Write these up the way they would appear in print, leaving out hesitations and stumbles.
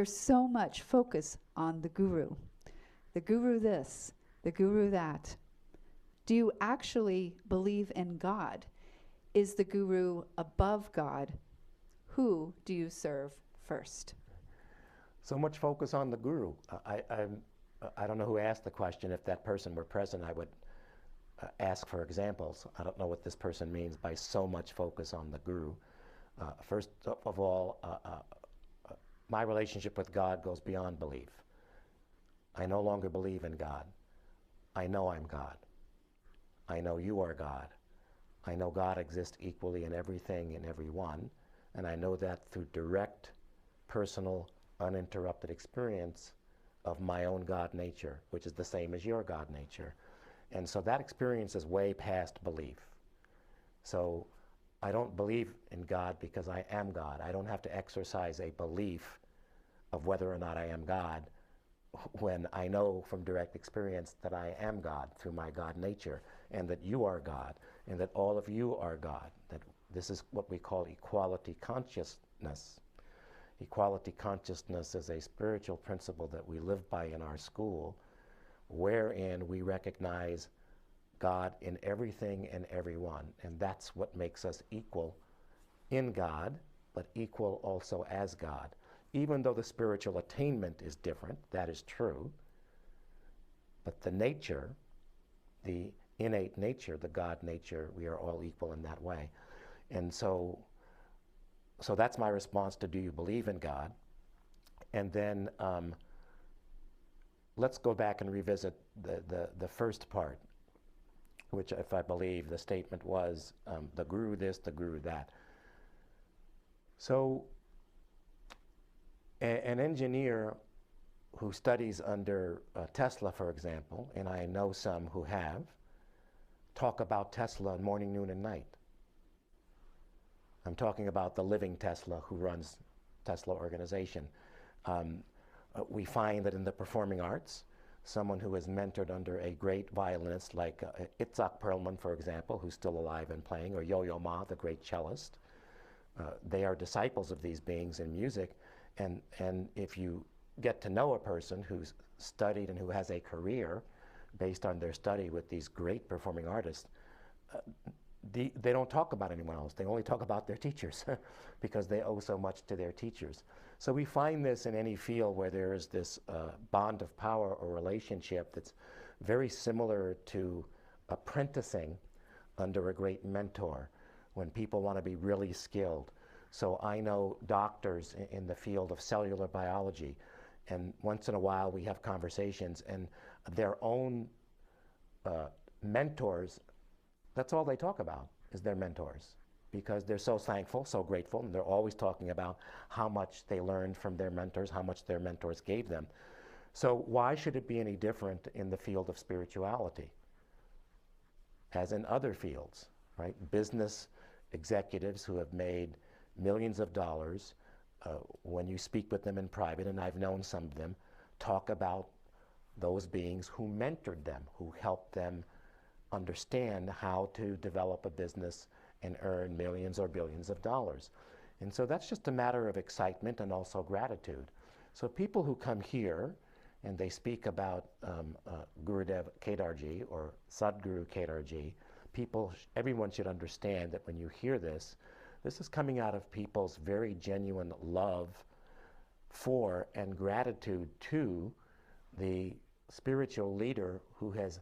there's so much focus on the guru. The guru this, the guru that. Do you actually believe in God? Is the guru above God? Who do you serve first? So much focus on the guru. I don't know who asked the question. If that person were present, I would ask for examples. I don't know what this person means by so much focus on the guru. First of all, my relationship with God goes beyond belief. I no longer believe in God. I know I'm God. I know you are God. I know God exists equally in everything and everyone, and I know that through direct, personal, uninterrupted experience of my own God nature, which is the same as your God nature. And so that experience is way past belief. So I don't believe in God because I am God. I don't have to exercise a belief of whether or not I am God when I know from direct experience that I am God through my God nature, and that you are God, and that all of you are God, that this is what we call equality consciousness. Equality consciousness is a spiritual principle that we live by in our school, wherein we recognize God in everything and everyone, and that's what makes us equal in God, but equal also as God. Even though the spiritual attainment is different, that is true, but the nature, the innate nature, the God nature, we are all equal in that way. And so that's my response to, do you believe in God? And then let's go back and revisit the first part, which, if I believe the statement was, the guru this, the guru that. So an engineer who studies under Tesla, for example, and I know some who have, talk about Tesla morning, noon, and night. I'm talking about the living Tesla who runs Tesla organization. We find that in the performing arts, someone who is mentored under a great violinist like Itzhak Perlman, for example, who's still alive and playing, or Yo-Yo Ma, the great cellist. They are disciples of these beings in music, and if you get to know a person who's studied and who has a career based on their study with these great performing artists, they don't talk about anyone else. They only talk about their teachers because they owe so much to their teachers. So we find this in any field where there is this bond of power or relationship that's very similar to apprenticing under a great mentor, when people want to be really skilled. So I know doctors in the field of cellular biology, and once in a while we have conversations, and their own mentors, that's all they talk about, is their mentors, because they're so thankful, so grateful, and they're always talking about how much they learned from their mentors, how much their mentors gave them. So why should it be any different in the field of spirituality, as in other fields, right? Business executives who have made millions of dollars, when you speak with them in private, and I've known some of them, talk about those beings who mentored them, who helped them understand how to develop a business and earn millions or billions of dollars. And so that's just a matter of excitement and also gratitude. So people who come here and they speak about Gurudev Kedarji or Sadguru Kedarji, everyone should understand that when you hear this, this is coming out of people's very genuine love for and gratitude to the spiritual leader who has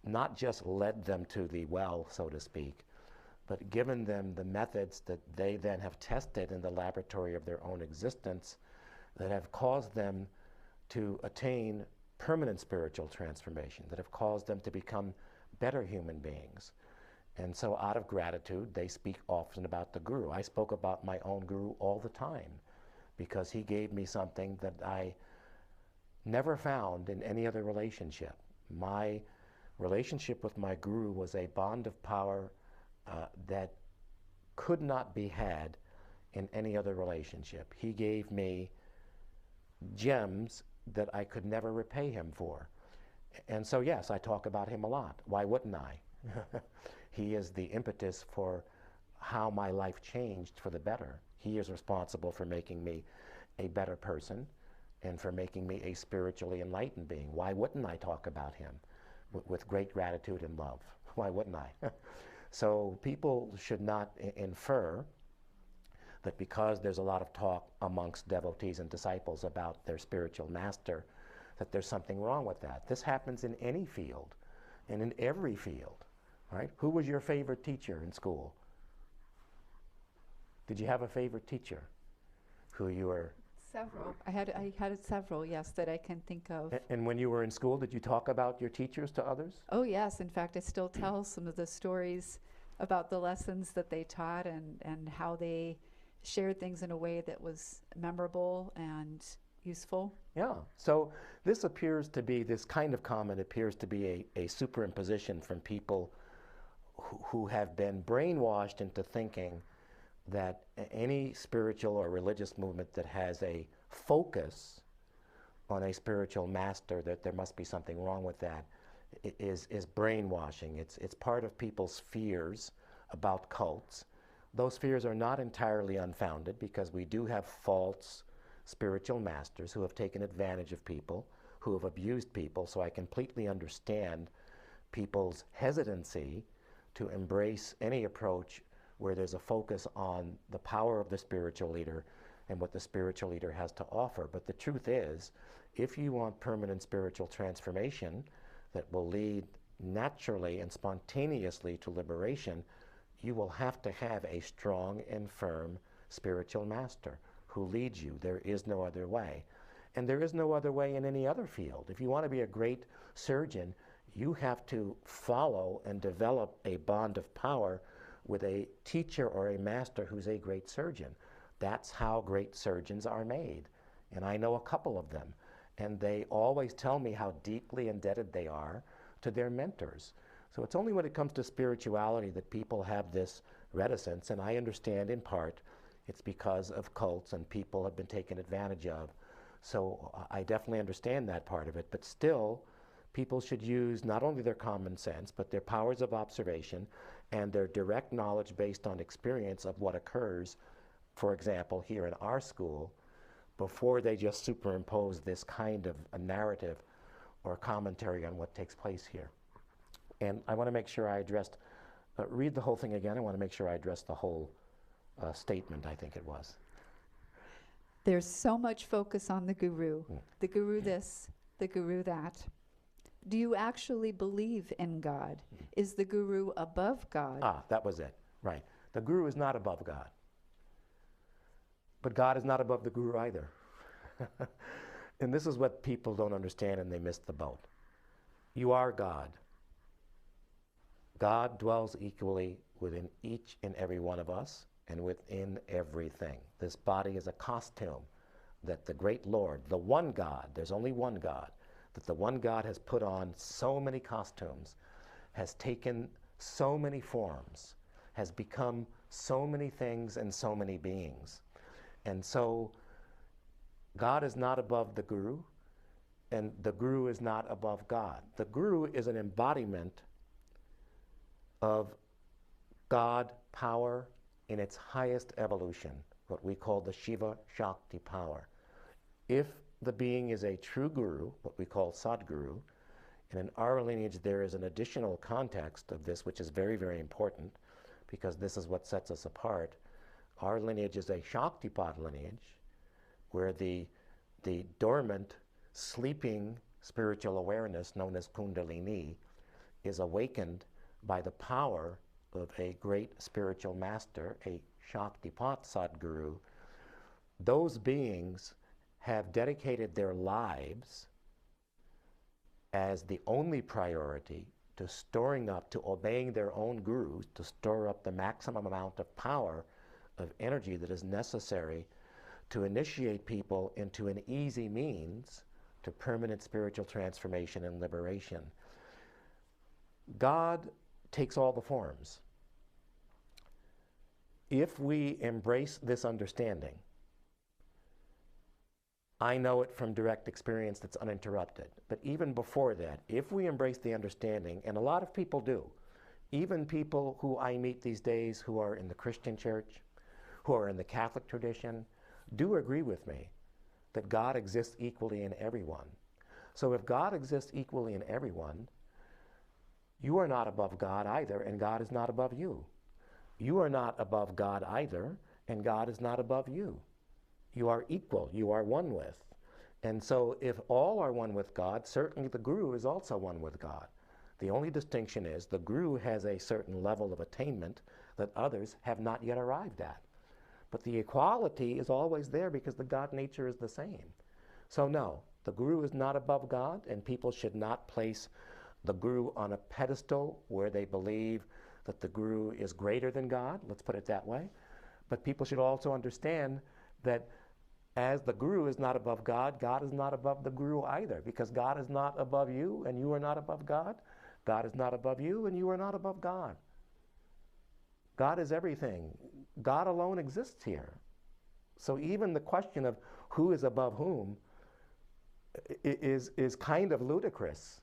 not just led them to the well, so to speak, but given them the methods that they then have tested in the laboratory of their own existence that have caused them to attain permanent spiritual transformation, that have caused them to become better human beings. And so out of gratitude, they speak often about the guru. I spoke about my own guru all the time because he gave me something that I never found in any other relationship. My relationship with my guru was a bond of power that could not be had in any other relationship. He gave me gems that I could never repay him for. And so yes, I talk about him a lot. Why wouldn't I? He is the impetus for how my life changed for the better. He is responsible for making me a better person, and for making me a spiritually enlightened being. Why wouldn't I talk about him with great gratitude and love? Why wouldn't I? So people should not infer that because there's a lot of talk amongst devotees and disciples about their spiritual master, that there's something wrong with that. This happens in any field and in every field, right? Who was your favorite teacher in school? Did you have a favorite teacher who you were? Several. I had several, yes, that I can think of. And when you were in school, did you talk about your teachers to others? Oh, yes. In fact, I still tell some of the stories about the lessons that they taught and how they shared things in a way that was memorable and useful. Yeah. So this appears to be, this kind of comment appears to be a superimposition from people who have been brainwashed into thinking that any spiritual or religious movement that has a focus on a spiritual master, that there must be something wrong with that, is brainwashing. It's part of people's fears about cults. Those fears are not entirely unfounded, because we do have false spiritual masters who have taken advantage of people, who have abused people, so I completely understand people's hesitancy to embrace any approach where there's a focus on the power of the spiritual leader and what the spiritual leader has to offer. But the truth is, if you want permanent spiritual transformation that will lead naturally and spontaneously to liberation, you will have to have a strong and firm spiritual master who leads you. There is no other way. And there is no other way in any other field. If you want to be a great surgeon, you have to follow and develop a bond of power with a teacher or a master who's a great surgeon. That's how great surgeons are made. And I know a couple of them. And they always tell me how deeply indebted they are to their mentors. So it's only when it comes to spirituality that people have this reticence. And I understand in part it's because of cults and people have been taken advantage of. So I definitely understand that part of it. But still, people should use not only their common sense, but their powers of observation and their direct knowledge based on experience of what occurs, for example, here in our school, before they just superimpose this kind of a narrative or commentary on what takes place here. And I want to make sure I addressed, read the whole thing again. I want to make sure I addressed the whole statement, I think it was. There's so much focus on the guru. The guru this, the guru that. Do you actually believe in God? Is the guru above God? Ah, that was it. Right. The guru is not above God. But God is not above the guru either. And this is what people don't understand, and they miss the boat. You are God. God dwells equally within each and every one of us and within everything. This body is a costume that the great Lord, the one God, there's only one God, that the one God has put on so many costumes, has taken so many forms, has become so many things and so many beings. And so God is not above the guru, and the guru is not above God. The guru is an embodiment of God power in its highest evolution, what we call the Shiva Shakti power. If the being is a true guru, what we call Sadguru, and in our lineage there is an additional context of this which is very, very important, because this is what sets us apart. Our lineage is a Shaktipat lineage, where the dormant, sleeping spiritual awareness known as Kundalini is awakened by the power of a great spiritual master, a Shaktipat Sadguru. Those beings have dedicated their lives as the only priority to storing up, to obeying their own gurus, to store up the maximum amount of power, of energy that is necessary to initiate people into an easy means to permanent spiritual transformation and liberation. God takes all the forms. If we embrace this understanding, I know it from direct experience that's uninterrupted, but even before that, if we embrace the understanding, and a lot of people do, even people who I meet these days who are in the Christian church, who are in the Catholic tradition, do agree with me that God exists equally in everyone. So if God exists equally in everyone, you are not above God either, and God is not above you. You are not above God either, and God is not above you. You are equal. You are one with. And so if all are one with God, certainly the guru is also one with God. The only distinction is the guru has a certain level of attainment that others have not yet arrived at. But the equality is always there because the God nature is the same. So no, the guru is not above God, and people should not place the guru on a pedestal where they believe that the guru is greater than God, let's put it that way. But people should also understand that as the guru is not above God, God is not above the guru either, because God is not above you and you are not above God. God is not above you and you are not above God. God is everything. God alone exists here. So even the question of who is above whom is kind of ludicrous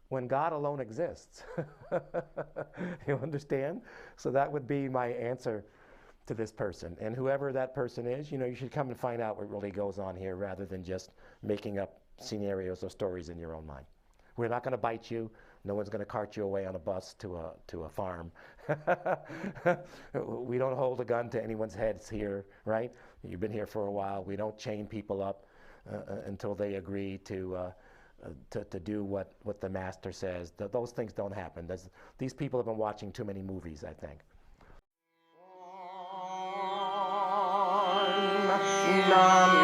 when God alone exists. You understand? So that would be my answer to this person. And whoever that person is, you should come and find out what really goes on here rather than just making up scenarios or stories in your own mind. We're not going to bite you. No one's going to cart you away on a bus to a farm. We don't hold a gun to anyone's heads here, right? You've been here for a while. We don't chain people up until they agree to do what the master says. Those things don't happen. These people have been watching too many movies, I think. Nam